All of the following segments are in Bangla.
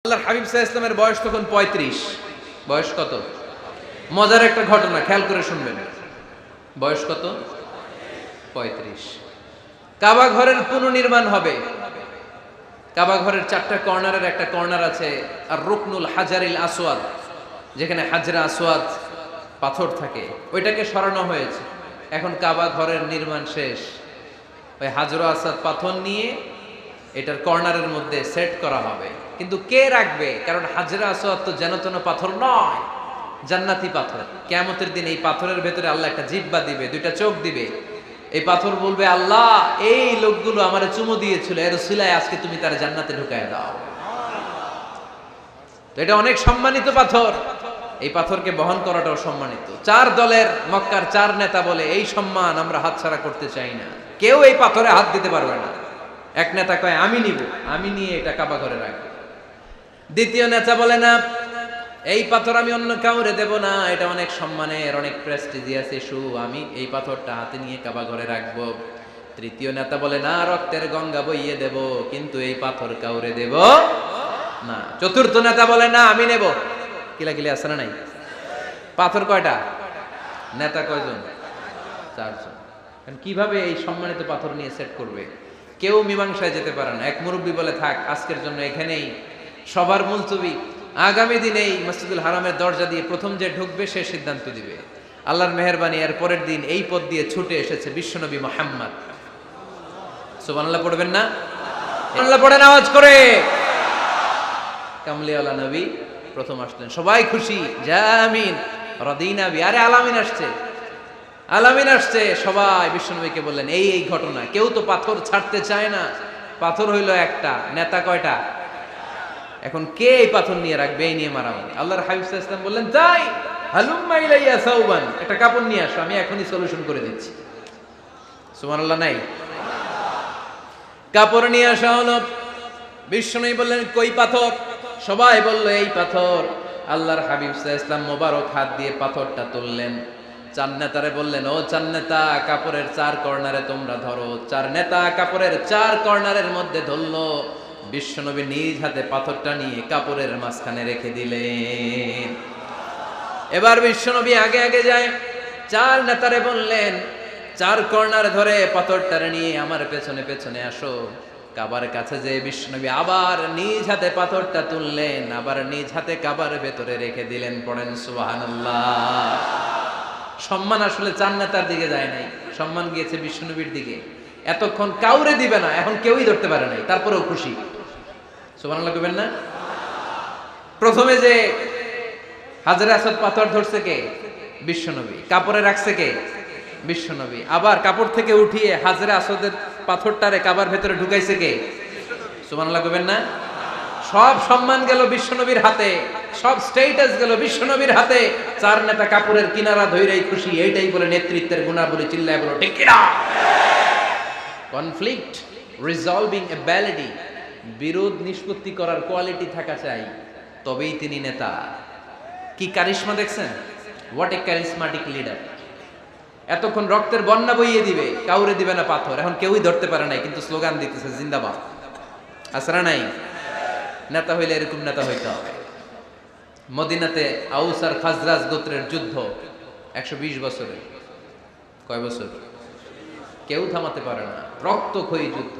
আল্লাহর হাবিব সাল্লাল্লাহু আলাইহি ওয়াসাল্লামের বয়স তখন ৩৫। বয়স কত? মজার একটা ঘটনা খেয়াল করে শুনবেন। বয়স কত? ৩৫। কাবা ঘরের পুনর্নির্মাণ হবে। কাবা ঘরের ৪টা কর্নারের একটা কর্নার আছে আর রুকনুল হাজারিল আসওয়াদ, যেখানে হাজরা আসওয়াদ পাথর থাকে, ওইটাকে সরানো হয়েছে। এখন কাবা ঘরের নির্মাণ শেষ, ওই হাজরা আসওয়াদ পাথর নিয়ে এটার কর্নারের মধ্যে সেট করা হবে। কিন্তু কে রাখবে? কারণ হাজরা আসওয়াদ তো যেন তেন পাথর নয়, জান্নাতি পাথর। কিয়ামতের দিন এই পাথরের ভেতরে আল্লাহ একটা জিহ্বা দিবে, দুইটা চোখ দিবে। এই পাথর বলবে, আল্লাহ এই লোকগুলো আমারে চুমু দিয়েছিল, এর উসিলায় আজকে তুমি তার জান্নাতে ঢুকায় দাও। তো এটা অনেক সম্মানিত পাথর, এই পাথরকে বহন করাটাও সম্মানিত। ৪ দলের মক্কার ৪ নেতা বলে এই সম্মান আমরা হাতছাড়া করতে চাই না, কেউ এই পাথরে হাত দিতে পারবে না। এক নেতা কয় আমি নিব, আমি নিয়ে এটা কাবা ঘরে রাখবো। দ্বিতীয় নেতা বলে না, এই পাথর আমি অন্য কাউরে দেব না, এটা অনেক সম্মানের, অনেক প্রেস্টিজিয়াস ইস্যু, আমি এই পাথরটা হাতে নিয়ে কাবা ঘরে রাখবো। তৃতীয় নেতা বলে না, রক্তের গঙ্গা বইয়ে দেব, কিন্তু এই পাথর কাউরে দেব না। চতুর্থ নেতা বলে না, আমি নেব। কিলাকিলি আছে না নাই? পাথর কয়টা? নেতা কয়জন? ৪ জন। কিভাবে এই সম্মানিত পাথর নিয়ে সেট করবে? কেউ মীমাংসায় যেতে পারে না। এক মুরব্বী বলে, থাক আজকের জন্য এখানেই সবার মুলতবি, আগামী দিনে এই মসজিদুল হারামের দরজা দিয়ে প্রথম যে ঢুকবে সে সিদ্ধান্ত দিবে। আল্লাহর মেহেরবানি, এর পরের দিন এই পথ দিয়ে ছুটে এসেছে বিশ্বনবী মুহাম্মদ। সুবহানাল্লাহ পড়বেন না? সুবহানাল্লাহ পড়েন আওয়াজ করে। কামলিওয়ালা নবী প্রথম আসলেন, সবাই খুশি, জামিন রাদিনা বি। আরে আলামিন আসছে, আলামিন আসছে। সবাই বিশ্বনবীকে বললেন এই এই ঘটনা। কেউ তো পাথর ছাড়তে চায় না, পাথর হইল একটা, নেতা কয়টা? এখন কে এই পাথর নিয়ে রাখবে? এই নিয়ে মারামারি। আল্লাহর হাবিব সাল্লাল্লাহু আলাইহি ওয়াসাল্লাম বললেন, তাই হালুম্মা ইলাইয়া সাওবান, একটা কাপড় নিয়ে আসো, আমি এখনই সলিউশন করে দিচ্ছি। সুবহানাল্লাহ নাই? কাপড় নিয়ে আসা হলো। বিশ্বনবী বললেন, কই পাথর? সবাই বলল এই পাথর। আল্লাহর হাবিব সাল্লাল্লাহু আলাইহি ওয়াসাল্লাম মোবারক হাত দিয়ে পাথরটা তুললেন। ৪ নেতারে বললেন, ও ৪ নেতা, কাপড়ের ৪ কর্নারে তোমরা ধরো। ৪ নেতা কাপড়ের ৪ কর্নারের মধ্যে ধরলো। বিশ্বনবী নিজ হাতে পাথরটা নিয়ে কাপড়ের মাঝখানে রেখে দিলেন। এবার বিশ্বনবী আগে আগে যায়, ৪ নেতারে বললেন, ৪ কর্নার ধরে পাথরটারে নিয়ে আমার পেছনে পেছনে আসো। কাবার কাছে যে বিশ্বনবী আবার নিজ হাতে পাথরটা তুললেন, আবার নিজ হাতে কাবার ভেতরে রেখে দিলেন। পড়েন সুবহানাল্লাহ। সম্মান আসলে ৪ নেতার দিকে যায় নাই, সম্মান গিয়েছে বিশ্বনবীর দিকে। এতক্ষণ কাউরে দিবে না, এখন কেউই ধরতে পারে নাই, তারপরেও খুশি। সুবহানাল্লাহ কইবেন না? প্রথমে যে হাজরা আসওয়াদ পাথর ধরছে কে? বিশ্বনবী। কাপড়ে রাখছে কে? বিশ্বনবী। আবার কাপড় থেকে উঠিয়ে হাজরা আসওয়াদের পাথরটারে কাবার ভেতরে ঢুকাইছে কে? সুবহানাল্লাহ কইবেন না? সব সম্মান গেল বিশ্বনবীর হাতে, সব স্টেটাস গেল বিশ্বনবীর হাতে। ৪ নেতা কাপড়ের কিনারা ধইরাই খুশি। এইটাই বলে নেতৃত্বের গুণাবলী। চিল্লায় বলো ঠিক কিনা? কনফ্লিক্ট রিজলভিং অ্যাবিলিটি, বিরোধ নিষ্পত্তি করার কোয়ালিটি থাকা চাই, তবেই তিনি নেতা। কি কারিশমা দেখছেন? What a charismatic leader. এতক্ষণ রক্তের বন্যা বইয়ে দিবে, কাউরে দিবে না পাথর। এখন কেউই ধরতে পারে নাই, কিন্তু স্লোগান দিতেছে জিন্দাবাদ। আসরা নাই? নেতা হইলে এরকম নেতা হইতে হবে। মদিনাতে আউস আর খাজরাজ গোত্রের যুদ্ধ ১২০ বছরে। কয় বছর? কেউ থামাতে পারে না, রক্তক্ষয়ী যুদ্ধ।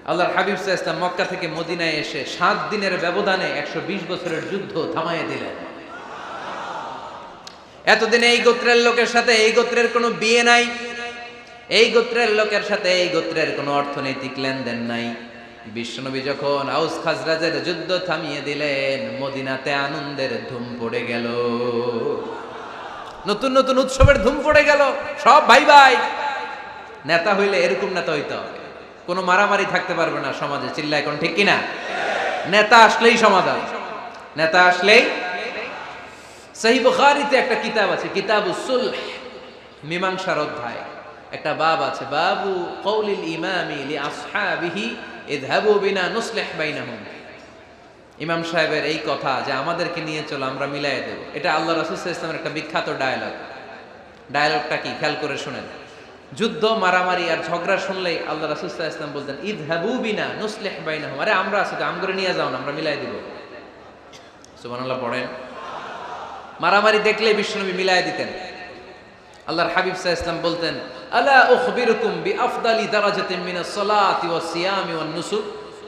আল্লাহর হাবিব সাল্লাল্লাহু আলাইহি ওয়াসাল্লাম মক্কা থেকে মদিনায় এসে ৭ দিনের ব্যবধানে ১২০ বছরের যুদ্ধ থামাইয়ে দিলেন। এতদিনে এই গোত্রের লোকের সাথে এই গোত্রের কোনো বিয়ে নাই, এই গোত্রের লোকের সাথে এই গোত্রের কোনো অর্থনৈতিক লেনদেন নাই। বিশ্বনবী যখন আউস খাজরাজের যুদ্ধ থামিয়ে দিলেন, মদিনাতে আনন্দের ধুম পড়ে গেল, নতুন নতুন উৎসবের ধুম পড়ে গেল। সব ভাই ভাই। নেতা হইলে এরকম নেতা হইতে হবে, কোনো মারামারি থাকতে পারবে না সমাজে। চিল্লায় কোন ঠিক কিনা? নেতা আসলেই সমাধান, নেতা আসলেই। সহিহ বুখারীতে একটা কিতাব আছে, কিতাবুস সুলহ, মীমাংসার অধ্যায়। একটা বাব আছে, বাবু কওলিল ইমামি লি আসহাবিহি ইযহাবু বিনা নুসলিহ বাইনাহুম। ইমাম সাহেবের এই কথা যে আমাদেরকে নিয়ে চলো, আমরা মিলাই দেব, এটা আল্লাহ রাসূল সাল্লাল্লাহু আলাইহি ওয়াসাল্লামের একটা বিখ্যাত ডায়ালগ। ডায়ালগটা কি খেয়াল করে শুনেন। যুদ্ধ মারামারি আর ঝগড়া শুনলেই আল্লাহ রাসূল সাল্লাল্লাহু আলাইহি ওয়াসাল্লাম বলতেন ইযহাবু বিনা নুসলিহ বাইনাহুম। আরে আমরা আছি তো, আমগরে নিয়ে যাও না, আমরা মিলাই দিব। সুবহানাল্লাহ পড়েন। মারামারি দেখলে বিশ্বনবী মিলায় দিতেন। আল্লাহর হাবিব সাল্লাল্লাহু আলাইহি ওয়াসাল্লাম বলতেন, আলা উখবিরুকুম বিআফদালি দারাজাতিন মিনাস সালাতি ওয়াস সিয়ামি ওয়ান নুসুক,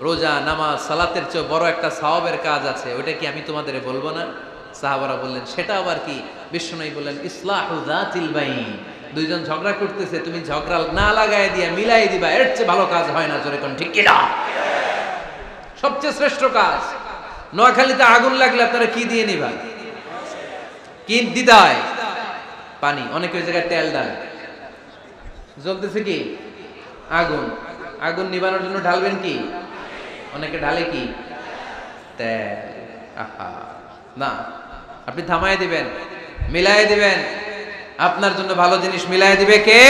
রোজা, নামাজ, সালাতের চেয়ে বড় একটা সওয়াবের কাজ আছে, ওটা কি আমি তোমাদের বলবো না? সাহাবারা বললেন, সেটা আবার কি? বিশ্বনবী বললেন, ইসলাহু যাতিল বাইন, দুইজন ঝগড়া করতেছে, তুমি ঝগড়া না লাগায় দিয়া মিলাই দিবা, এর চেয়ে ভালো কাজ হয় না। জোরে কোন ঠিক কিনা? সবচেয়ে শ্রেষ্ঠ কাজ। নোয়াখালীতে আগুন লাগলে আপনারা কি দিয়ে নিবা? কি দিদায়? পানি। অনেকে ওই জায়গায় তেল ডালে। জ্বলতেছে কি? আগুন। আগুন নিবানোর জন্য ঢালবেন কি? অনেকে ঢালে কি? তেল। আহা, না, আপনি থামায় দিবেন, মিলাই দিবেন। আপনার জন্য ভালো জিনিস মিলাই দিবে কে?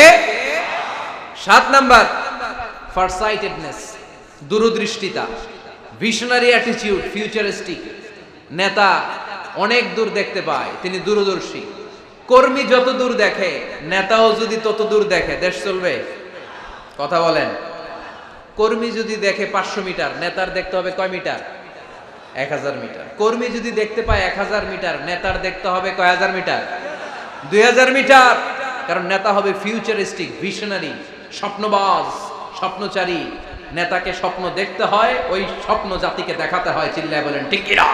7 নাম্বার, ফারসাইটেডনেস, দূরদৃষ্টিতা, ভিশনারি অ্যাটিটিউড, ফিউচারিস্টিক। নেতা অনেক দূর দেখতে পায়, তিনি দূরদর্শী। কর্মী যত দূর দেখে, নেতাও যদি তত দূর দেখে, দেশ চলবে? কথা বলেন। কর্মী যদি দেখে 500 মিটার, নেতার দেখতে হবে কয় মিটার? 1000 মিটার। কর্মী যদি দেখতে পায় 1000 মিটার, নেতার দেখতে হবে কয় হাজার মিটার? 2000 মিটার। কারণ নেতা হবে ফিউচারিস্টিক, ভিশনারি, স্বপ্নবাজ, স্বপ্নচারী। নেতাকে স্বপ্ন দেখতে হয়, ওই স্বপ্ন জাতিকে দেখাতে হয়। চিল্লায় বলেন ঠিক কিনা?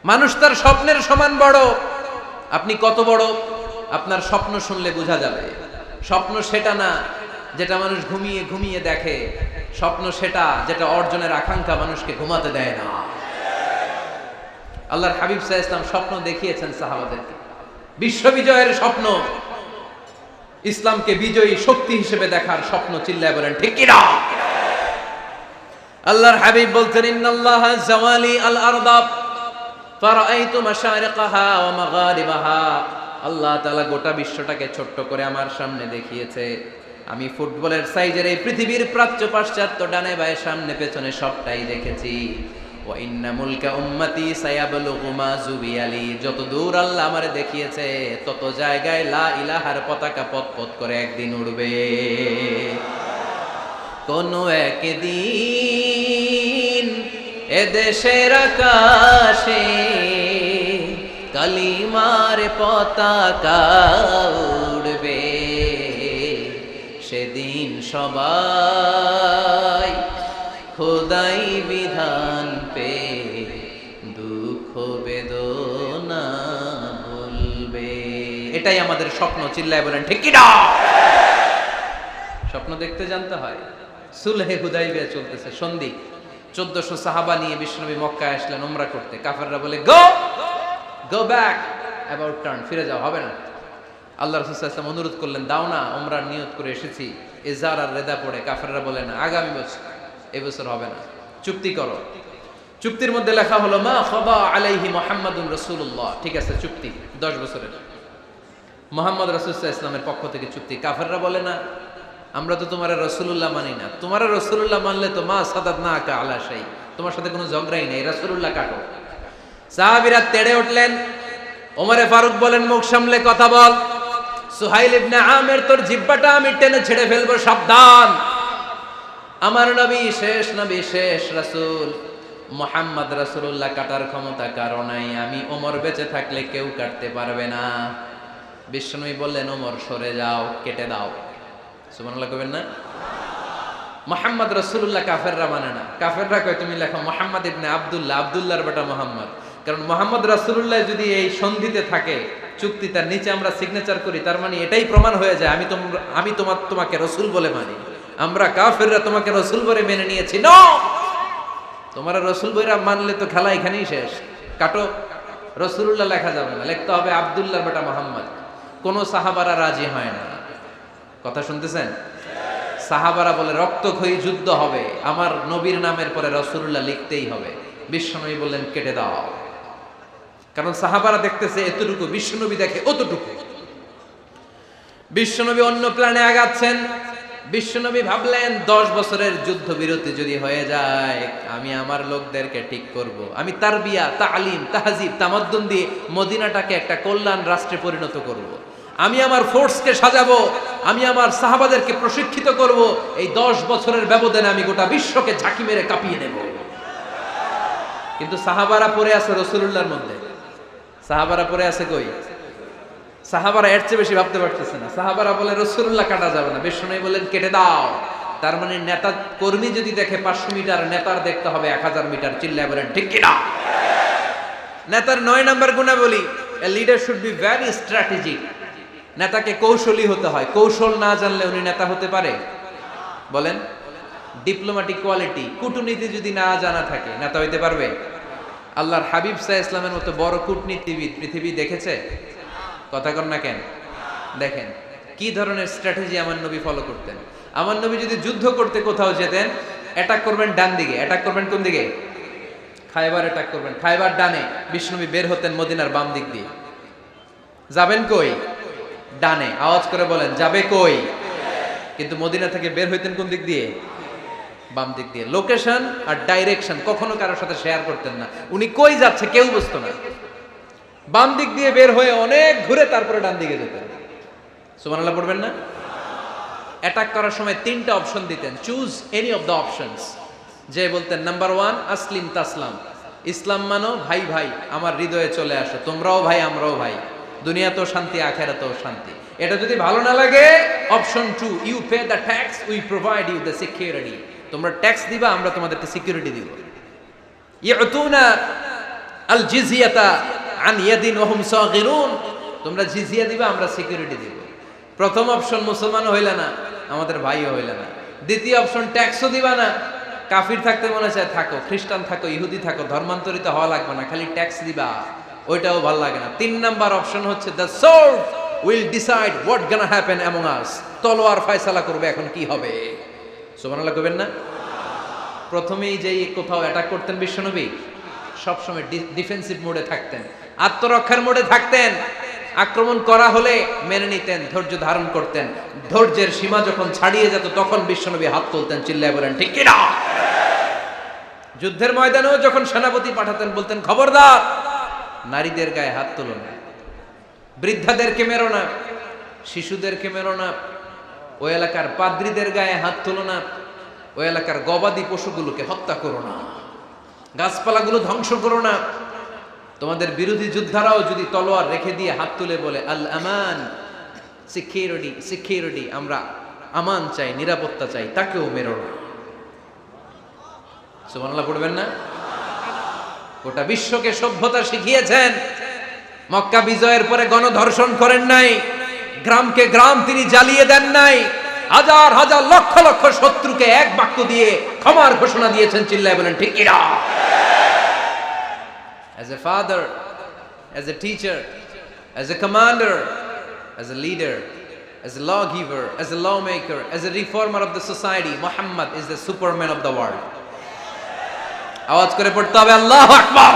মানুষ তার স্বপ্নের সমান বড়। আপনি কত বড় আপনার স্বপ্ন শুনলে বোঝা যাবে। স্বপ্ন সেটা না যেটা মানুষ ঘুমিয়ে ঘুমিয়ে দেখে, স্বপ্ন সেটা যেটা অর্জনের আকাঙ্ক্ষা মানুষকে ঘুমাতে দেয় না। আল্লাহর হাবিব সাল্লাল্লাহু আলাইহি ওয়াসাল্লাম স্বপ্ন দেখিয়েছেন সাহাবাদেরকে, বিশ্ববিজয়ের স্বপ্ন, ইসলামকে বিজয়ী শক্তি হিসেবে দেখার স্বপ্ন। চিল্লায় বলেন ঠিক কিনা? আল্লাহর হাবিব বলতেন, ইন্নাল্লাহা জাওয়ালি আল আরদা ফারাআইতু মাশারিকাহা ওয়া মাগারিবাহা। আল্লাহ তাআলা গোটা বিশ্বটাকে ছোট্ট করে আমার সামনে দেখিয়েছে। আমি ফুটবলের সাইজের এই পৃথিবীর প্রাচ্য পাশ্চাত্য, ডানে বায়ে সামনে পেছনে সবটাই দেখেছি। ওয়া ইন্না মুলকা উম্মতি সায়াবলুগু মা জুবিয়ালি। যত দূর আল্লাহ আমারে দেখিয়েছে, তত জায়গায় লা ইলাহার পতাকা পথ পথ করে একদিন উড়বে। কোন একদিন এদেশের আকাশে কালিমার পতাকা উড়বে। সেদিন সবাই খোদাই বিধান পে দুঃখ বেদনা ভুলবে। এটাই আমাদের স্বপ্ন। চিল্লায় বলেন ঠিক কিনা? স্বপ্ন দেখতে জানতে হয়। সুলহে হুদাইবিয়া চলতেছে, সন্ধি। 1400 সাহাবা নিয়ে বিশ্বনবী মক্কায় আসলেন উমরা করতে। কাফেররা বলে, গো ব্যাক, অ্যাবাউট টার্ন, ফিরে যাও, হবে না। আল্লাহ রাসূল সাল্লাল্লাহু আলাইহি ওয়াসাল্লাম অনুরোধ করলেন, দাও না, উমরার নিয়ত করে এসেছি। ইজার আর রেদা পড়ে কাফেররা বলে, না, আগামী বছর, এই বছর হবে না, চুক্তি করো। চুক্তির মধ্যে লেখা হলো, মা খাবা আলাইহি মুহাম্মাদুর রাসূলুল্লাহ। ঠিক আছে, চুক্তি 10 বছরের, মুহাম্মদ রাসূল সাল্লাল্লাহু আলাইহি ওয়াসাল্লামের পক্ষ থেকে চুক্তি। কাফেররা বলে, না, আমরা তো তোমার রাসূলুল্লাহ মানি না। তোমার রাসূলুল্লাহ মানলে তো মা সাদাদনাকা আলা শাই, তোমার সাথে কোনো ঝগড়াই নেই, রাসূলুল্লাহ কাটো। সাহাবীরা তেড়ে উঠলেন। ওমরে ফারুক বলেন, মুখ সামলে কথা বল। সুহাইল ইবনে আমির, তোর জিহ্বাটা আমি টেনে ছেড়ে ফেলবো, সাবধান। আমার নবী শেষ নবী, শেষ রাসূল মুহাম্মদ রাসূলুল্লাহ কাটার ক্ষমতা কারো নাই। আমি ওমর বেঁচে থাকলে কেউ কাটতে পারবে না। বিশ্বনবী বললেন, ওমর সরে যাও, কেটে দাও। সুবহানাল্লাহ কইবেন না? মুহাম্মদ রাসূলুল্লাহ কাফেররা মানে না। কাফেররা কয়, তুমি লেখো মুহাম্মদ ইবনে আব্দুল্লাহ, আব্দুল্লাহর বেটা মুহাম্মদ। কারণ মুহাম্মদ রাসূলুল্লাহ যদি এই সন্ধিতে থাকে, চুক্তি, তার নিচে আমরা সিগনেচার করি, তার মানে এটাই প্রমাণ হয়ে যায় আমি তোমাকে রাসূল বলে মানি। আমরা কাফেররা তোমাকে রাসূল বলে মেনে নিয়েছি। নো, তোমরা রাসূল বইরা মানলে তো খেলা এখানেই শেষ। কাটো, রাসূলুল্লাহ লেখা যাবে না, লিখতে হবে আব্দুল্লাহর বেটা মুহাম্মদ। কোন সাহাবারা রাজি হয় না। কথা শুনতেছেন? সাহাবারা বলে, রক্তক্ষয়ী যুদ্ধ হবে, আমার নবীর নামের পরে রাসূলুল্লাহ লিখতেই হবে। বিশ্বনবী বললেন, কেটে দাও। কারণ সাহাবারা দেখতেছে এতটুকু, বিশ্বনবী দেখে অতটুকু। বিশ্বনবী অন্য প্ল্যানে আগাচ্ছেন। বিশ্বনবী ভাবলেন, 10 বছরের যুদ্ধ বিরতি যদি হয়ে যায়, আমি আমার লোকদেরকে ঠিক করব। আমি তারবিয়া, তালিম, তাহজিব, তামাদ্দুন দিয়ে মদিনাটাকে একটা কল্যাণ রাষ্ট্রে পরিণত করব। আমি আমার ফোর্সকে সাজাবো, আমি আমার সাহাবাদেরকে প্রশিক্ষিত করব। এই 10 বছরের ব্যবধানে আমি গোটা বিশ্বকে ঝাঁকি মেরে কাঁপিয়ে নেব। কিন্তু সাহাবারা পড়ে আছে রাসূলুল্লাহর মধ্যে। সাহাবারা পড়ে আছে কই? সাহাবারা এর চেয়ে বেশি ভাবতে পারতেছে না। সাহাবারা বলে রাসূলুল্লাহ কাটা যাবে না, বিষ্ণু বলেন কেটে দাও। তার মানে নেতা কর্মী যদি দেখে 500 মিটার, নেতার দেখতে হবে 1000 মিটার। চিল্লায় বলেন ঠিক কি না? নেতার 9 নাম্বার গুণাবলী, a leader should be very strategic. নেতাকে কৌশলী হতে হয়। কৌশল না জানলে উনি নেতা হতে পারে? বলেন। ডিপ্লোম্যাটিক কোয়ালিটি, কূটনীতি যদি না জানা থাকে নেতা হইতে পারবে? আল্লাহর হাবিব সাল্লাল্লাহু আলাইহি ওয়াসাল্লামের মতো বড় কূটনীতিবিদ পৃথিবী দেখেছে? কথা কন না কেন? দেখেন কি ধরনের স্ট্র্যাটেজি আমার নবী ফলো করতেন। আমার নবী যদি যুদ্ধ করতে কোথাও যেতেন, অ্যাটাক করবেন ডান দিকে, অ্যাটাক করবেন কোন দিকে? খায়বার অ্যাটাক করবেন, খায়বার ডানে। বিষ্ণুনবী বের হতেন মদিনার বাম দিক দিয়ে। যাবেন কই? ডানে। আওয়াজ করে বলেন যাবে কই? কিন্তু মদিনা থেকে বের হইতেন কোন দিক দিয়ে? বাম দিক দিয়ে। লোকেশন আর ডাইরেকশন কখনো কারোর সাথে শেয়ার করতেন না। উনি কই যাচ্ছে কেউ বুঝতো না। বাম দিক দিয়ে বের হয়ে অনেক ঘুরে তারপরে ডান দিকে যেতেন। সুবহানাল্লাহ পড়বেন না? অ্যাটাক করার সময় 3টা অপশন দিতেন, choose any of the options. যে বলতেন নাম্বার 1 আসলিম তাসলাম, ইসলাম মানো, ভাই ভাই আমার হৃদয়ে চলে আসো, তোমরাও ভাই আমরাও ভাই, দুনিয়াতেও শান্তি আখিরাতেও শান্তি। এটা যদি ভালো না লাগে, option 2 you pay the tax, we provide you the security. তোমরা ট্যাক্স দিবা, আমরা তোমাদেরকে সিকিউরিটি দিব। ইয়াতুনা আল জিজিয়াতা আন ইয়াদিন ওয়া হুম সাগিরুন, তোমরা জিজিয়া দিবা, আমরা সিকিউরিটি দিব। প্রথম অপশন মুসলমান হইলা না, আমাদের ভাইও হইলা না। দ্বিতীয় অপশন ট্যাক্সও দিবা না, কাফির থাকতে মনে চায় থাকো, খ্রিস্টান থাকো, ইহুদি থাকো, ধর্মান্তরিত হওয়া লাগবে না, খালি ট্যাক্স দিবা, ওইটাও ভালো লাগে না। 3 নাম্বার অপশন হচ্ছে the sword will decide what gonna happen among আস, তলোয়ার ফয়সালা করবে এখন কি হবে। সুবহানাল্লাহ কইবেন না? প্রথমেই যেই কোথাও অ্যাটাক করতেন বিশ্বনবী, সবসময় ডিফেন্সিভ মোডে থাকতেন, আত্মরক্ষার মোডে থাকতেন। আক্রমণ করা হলে মেনে নিতেন, ধৈর্য ধারণ করতেন। ধৈর্যের সীমা যখন ছাড়িয়ে যেত তখন বিশ্বনবী হাত তুলতেন, চিল্লায় বলেন ঠিক কি না? যুদ্ধের ময়দানেও যখন সেনাপতি পাঠাতেন বলতেন খবরদার নারীদের গায়ে হাত তুলো না, বৃদ্ধাদেরকে মেরো না, শিশুদেরকে মেরো না, ওই এলাকার পাদ্রীদের গায়ে হাত তুলো না, ওই এলাকার গবাদি পশুগুলোকে হত্যা করো না, গাছপালাগুলো ধ্বংস করো না। তোমাদের বিরোধী যোদ্ধারাও যদি তলোয়ার রেখে দিয়ে হাত তুলে বলে আল আমান, সিকিউরিটি সিকিউরিটি, আমরা আমান চাই, নিরাপত্তা চাই, তাকেও মেরো না। সুবহানাল্লাহ পড়বেন না? গোটা বিশ্বকে সভ্যতা শিখিয়েছেন। মক্কা বিজয়ের পরে গণধর্ষণ করেন নাই, গ্রামকে গ্রাম তিনি জ্বালিয়ে দেন নাই, হাজার হাজার লক্ষ লক্ষ শত্রুকে এক বাক্য দিয়ে ক্ষমার ঘোষণা দিয়েছেন, চিল্লায় বলেন ঠিক কি না? As a father, as a teacher, as a commander, as a leader, as a lawgiver, as a lawmaker, as a reformer of the society, Muhammad is the superman of the world. আওয়াজ করে পড়তে হবে আল্লাহু আকবার।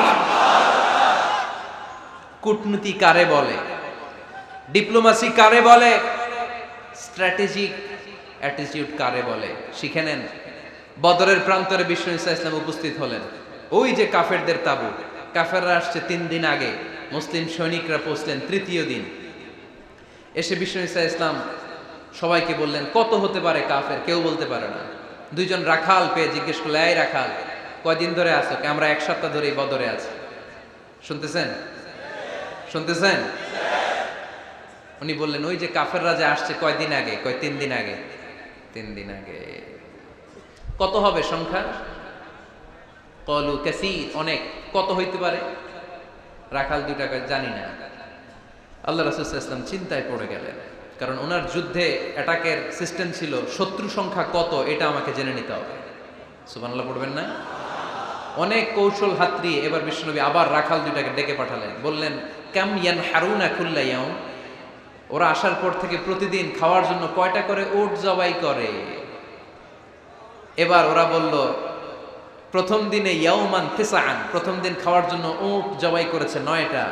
কূটনীতি কারে বলে? ডিপ্লোমাসি কারে বলে? স্ট্র্যাটেজিক অ্যাটিটিউড কারে বলে? শিখে নেন। বদরের প্রান্তরে বিষ্ণু ঈসা ইসলাম উপস্থিত হলেন। ওই যে কাফেরদের তাবু, কাফেররা আসছে 3 দিন আগে, মুসলিম সৈনিকরা পৌঁছলেন 3য় দিন। এসে বিষ্ণু ঈসা ইসলাম সবাইকে বললেন কত হতে পারে কাফের, কেউ বলতে পারে না। 2 জন রাখাল পেয়ে জিজ্ঞেস করলে, এই রাখাল কয়দিন ধরে আছো? আমরা 1 সপ্তাহ ধরে এই বদরে আছি। শুনতেছেন? শুনতেছেন? উনি বললেন ওই যে কাফেররা যে আসছে কয়দিন আগে? কয় 3 দিন আগে। 3 দিন আগে। কত হবে সংখ্যা? কলু কাসীর, অনেক। কত হইতে পারে? রাখাল 2টা জানি না। আল্লাহ রাসূল সাল্লাল্লাহু আলাইহি ওয়াসাল্লাম চিন্তায় পড়ে গেলেন, কারণ ওনার যুদ্ধে অ্যাটাকের সিস্টেম ছিল শত্রু সংখ্যা কত এটা আমাকে জেনে নিতে হবে। সুবহানাল্লাহ পড়বেন না? অনেক কৌশল হাতড়িয়ে এবার বিশ্বনবী আবার রাখাল 2টাকে ডেকে পাঠালেন, বললেন কাম ইয়ানহারুনা কুল্লা ইয়াউম, ওরা আসার পর থেকে প্রতিদিন খাওয়ার জন্য কয়টা করে উট জবাই করে? এবার ওরা বলল প্রথম দিনে ইয়াউমান তিসআন, প্রথম দিন খাওয়ার জন্য উট জবাই করেছে 9টা।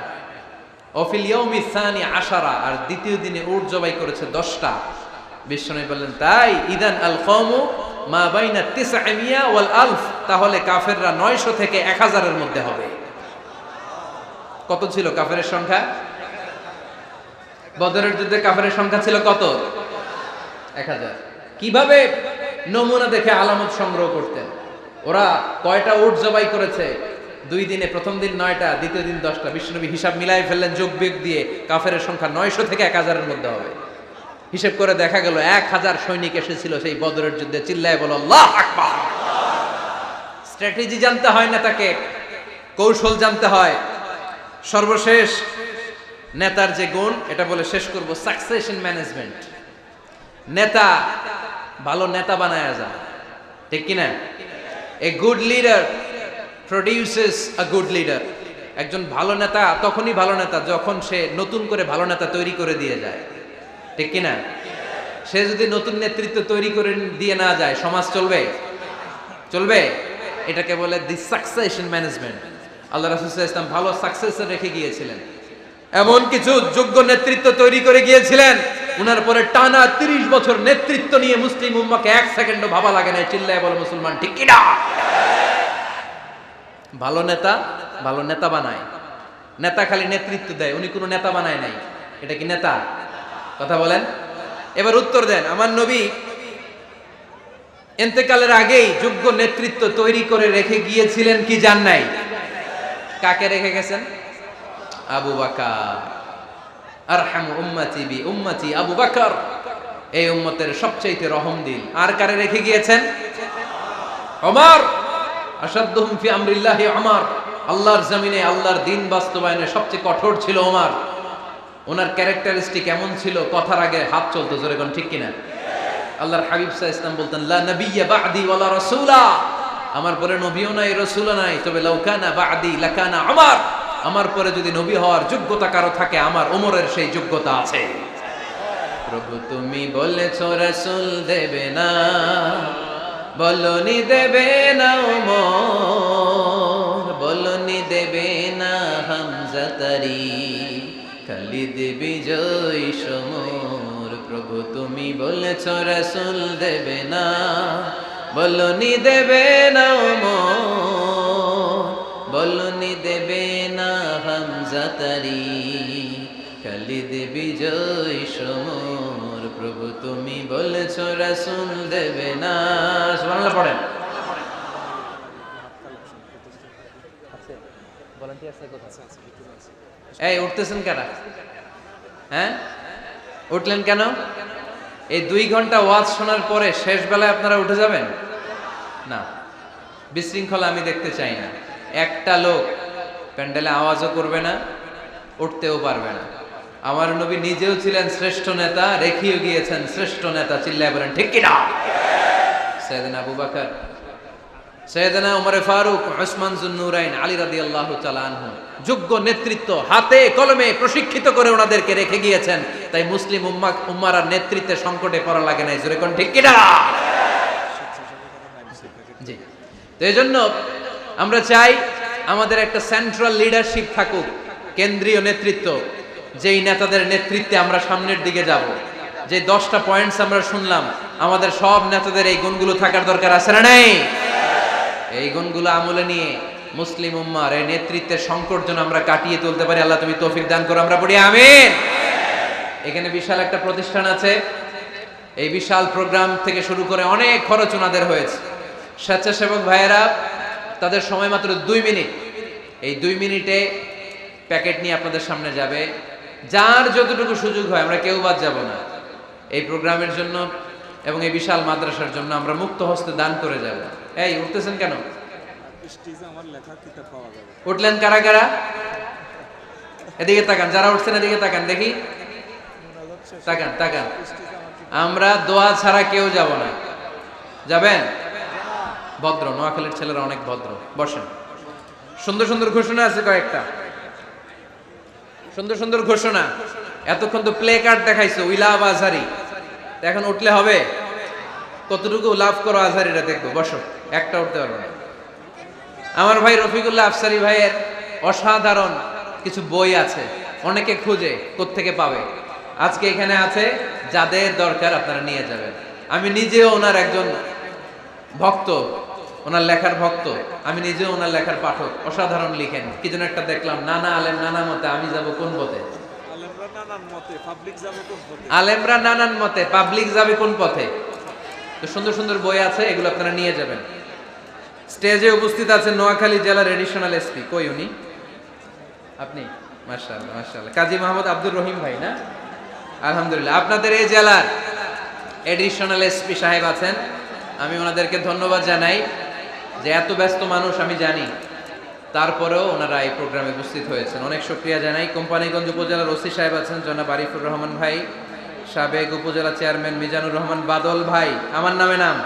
অফিল ইয়াউমি সানি 10, আর দ্বিতীয় দিনে উট জবাই করেছে 10টা। বিশ্বনবী বললেন তাই ইদান আল কওমু মা বাইনা 900 ওয়াল আলফ, তাহলে কাফেররা 900 থেকে 1000 এর মধ্যে হবে। কত ছিল কাফেরের সংখ্যা? বদরের যুদ্ধে কাফেরের সংখ্যা ছিল কত? 1000। কিভাবে নমুনা দেখে আলামত সংগ্রহ করতেন? ওরা কয়টা উট জবাই করেছে, 2 দিনে প্রথম দিন 9টা, দ্বিতীয় দিন 10টা। বিশ্বনবী হিসাব মিলাই ফেললেন যোগ বিয়োগ দিয়ে, কাফেরের সংখ্যা 900 থেকে 1000-এর মধ্যে হবে। হিসেব করে দেখা গেল 1000 সৈনিক এসেছিল সেই বদরের যুদ্ধে। চিল্লায় বলো আল্লাহু আকবার। স্ট্র্যাটেজি জানতে হয় না, তাকে কৌশল জানতে হয়। সর্বশেষ নেতার যে গুণ, এটা বলে শেষ করব, সাকসেশন ম্যানেজমেন্ট। নেতা ভালো নেতা বানায়া যায়, ঠিক কিনা? A good leader produces a good leader. একজন ভালো নেতা তখনই ভালো নেতা যখন সে নতুন করে ভালো নেতা তৈরি করে দিয়ে যায়, ঠিক কিনা? সে যদি নতুন নেতৃত্ব তৈরি করে দিয়ে না যায়, সমাজ চলবে? চলবে? এটাকে বলে দি সাকসেশন ম্যানেজমেন্ট। আল্লাহ রাসূল সাল্লাল্লাহু আলাইহি ওয়াসাল্লাম ভালো সাকসেসর রেখে গিয়েছিলেন, এমন কিছু যোগ্য নেতৃত্ব তৈরি করে গিয়েছিলেন, উনার পরে টানা 30 বছর নেতৃত্ব নিয়ে মুসলিম উম্মাহকে 1 সেকেন্ডও ভাবা লাগে না। চিল্লায় বলো মুসলমান, ঠিক কিনা? ভালো নেতা বানায়। নেতা খালি নেতৃত্ব দেয়, উনি কোনো নেতা বানায় নাই। এটা কি নেতা? কথা বলেন। এবার উত্তর দেন। আমার নবী ইন্তেকালের আগেই যোগ্য নেতৃত্ব তৈরি করে রেখে গিয়েছিলেন কি জান নাই? কাকে রেখে গেছেন? আবু বকর। আরহামু উম্মতি বি উম্মতি আবু বকর। এই উম্মতের সবচেয়ে রহমদিল। আর কারে রেখে গিয়েছেন? ওমর। আশাদ্দুহুম ফি আমরিল্লাহি ওমর। আল্লাহর জমিনে আল্লাহর দ্বীন বাস্তবায়নে সবচেয়ে কঠোর ছিল ওমর। ওনার ক্যারেক্টারিস্টিক এমন ছিল, কথার আগে হাত চলতো, জোরে কোন ঠিক কিনা? আল্লাহর হাবিব সাল্লাল্লাহু আলাইহি ওয়াসাল্লাম বলতেন, লা নাবিয়্যা বা'দি ওয়ালা রাসূলা। আমার পরে নবীও নাই, রাসূলও নাই, তবে লাউ কানা বা'দি লাকানা ওমর। আমার পরে যদি নবী হওয়ার যোগ্যতা কারো থাকে, আমার ওমরের সেই যোগ্যতা আছে। প্রভু তুমি বলেছো রাসূল দেবে না, বলনি দেবে না ওমর, বলনি দেবে না হামজা তারি, খালিদ বিজয় সমর। প্রভু তুমি বলেছো রাসূল দেবে না, বলনি দেবে না ওমর, বলনি দেবে না হামজা তারি, খালিদ বিজয় সমর। প্রভু তুমি বলেছো রাসূল দেবে না। সুবহানাল্লাহ পড়েন। এই উঠতেছেন কেন? হ্যাঁ, উঠলেন কেন? এই 2 ঘন্টা ওয়াজ শোনার পরে শেষ বেলায় আপনারা উঠে যাবেন না? বিশৃঙ্খলা আমি দেখতে চাই না। একটা লোক প্যান্ডেলে আওয়াজও করবে না, উঠতেও পারবে না। আমার নবী নিজেও ছিলেন শ্রেষ্ঠ নেতা, রেখেও গিয়েছেন শ্রেষ্ঠ নেতা। চিল্লায় বলেন ঠিক কিনা? সাইয়েদনা আবু বকর, সাইয়েদনা ওমর ফারুক, উসমান যুন্নুরাইন, আলী রাদিয়াল্লাহু তাআলা আনহু যোগ্য নেতৃত্ব হাতে কলমে প্রশিক্ষিত করে ওনাদেরকে রেখে গিয়েছেন। তাই মুসলিম উম্মার আর নেতৃত্বের সংকটে পড়া লাগে নাই। জোরে কোন ঠিক কিনা? জি। তো এজন্য আমরা চাই আমাদের একটা সেন্ট্রাল লিডারশিপ থাকুক, কেন্দ্রীয় নেতৃত্ব, যেই নেতাদের নেতৃত্বে আমরা সামনের দিকে যাব। যে 10টা পয়েন্টস আমরা শুনলাম, আমাদের সব নেতাদের এই গুণগুলো থাকার দরকার আছে না নাই? এই গুণগুলো আমলে নিয়ে মুসলিম উম্মার এই নেতৃত্বের সংকট যেন আমরা কাটিয়ে তুলতে পারি। আল্লাহ তুমি তৌফিক দান করো, আমরা পড়ি আমিন। এখানে বিশাল একটা প্রতিষ্ঠান আছে। এই বিশাল প্রোগ্রাম থেকে শুরু করে অনেক খরচ ওনাদের হয়েছে। স্বেচ্ছাসেবক ভাইয়েরা তাদের সময় মাত্র 2 মিনিট। এই 2 মিনিটে প্যাকেট নিয়ে আপনাদের সামনে যাবে। যার যতটুকু সুযোগ হয়, আমরা কেউ বাদ যাব না। এই প্রোগ্রামের জন্য এবং এই বিশাল মাদ্রাসার জন্য আমরা মুক্ত হস্তে দান করে যাব। এই উঠতেছেন কেন? উঠলেন কারা কারা? এদিকে তাকান, যারা উঠছেন এদিকে তাকান, দেখি তাকান তাকান। আমরা দোয়া ছাড়া কেউ যাব না। যাবেন? ভদ্র, নোয়াখালীর ছেলেরা অনেক ভদ্র। বসেন। সুন্দর সুন্দর ঘোষণা আছে কয়েকটা, সুন্দর সুন্দর ঘোষণা। এতক্ষণ তো প্লে কার্ড দেখাইছো, উই লাভ আজহারি। এখন উঠলে হবে? কতটুকু লাভ করো আজহারিরা দেখবো। বসো, একটা উঠতে পারবো না। আমার ভাই রফিকুল্লাহ আফসারি ভাইয়ের অসাধারণ কিছু বই আছে, অনেকে খুঁজে কোত্থেকে পাবে। আজকে এখানে আছে, যাদের দরকার আপনারা নিয়ে যাবেন। আমি নিজেও ওনার একজন ভক্ত, ওনার লেখার ভক্ত। আমি নিজেও ওনার লেখার পাঠক। অসাধারণ লিখেন। কি যেন একটা দেখলাম, নানা আলেম নানা মতে, আমি যাব কোন পথে? আলেমরা নানান মতে, পাবলিক যাবে কোন পথে? তো সুন্দর সুন্দর বই আছে, এগুলো আপনারা নিয়ে যাবেন। স্টেজে উপস্থিত আছেন নোয়াখালী জেলার এডিশনাল এসপি, কই উনি? আপনি? মাশাআল্লাহ মাশাআল্লাহ, কাজী মোহাম্মদ আব্দুর রহিম ভাই না? আলহামদুলিল্লাহ, আপনাদের এই জেলার এডিশনাল এসপি সাহেব আছেন। আমি ওনাদেরকে ধন্যবাদ জানাই যে এত ব্যস্ত মানুষ আমি জানি, তারপরেও ওনারা এই প্রোগ্রামে উপস্থিত হয়েছেন, অনেক শুকরিয়া জানাই। কোম্পানিগঞ্জ উপজেলার ওসি সাহেব আছেন জনাব আরিফুর রহমান ভাই, সাবেক উপজেলা চেয়ারম্যান মিজানুর রহমান বাদল ভাই, আমার নামে নাম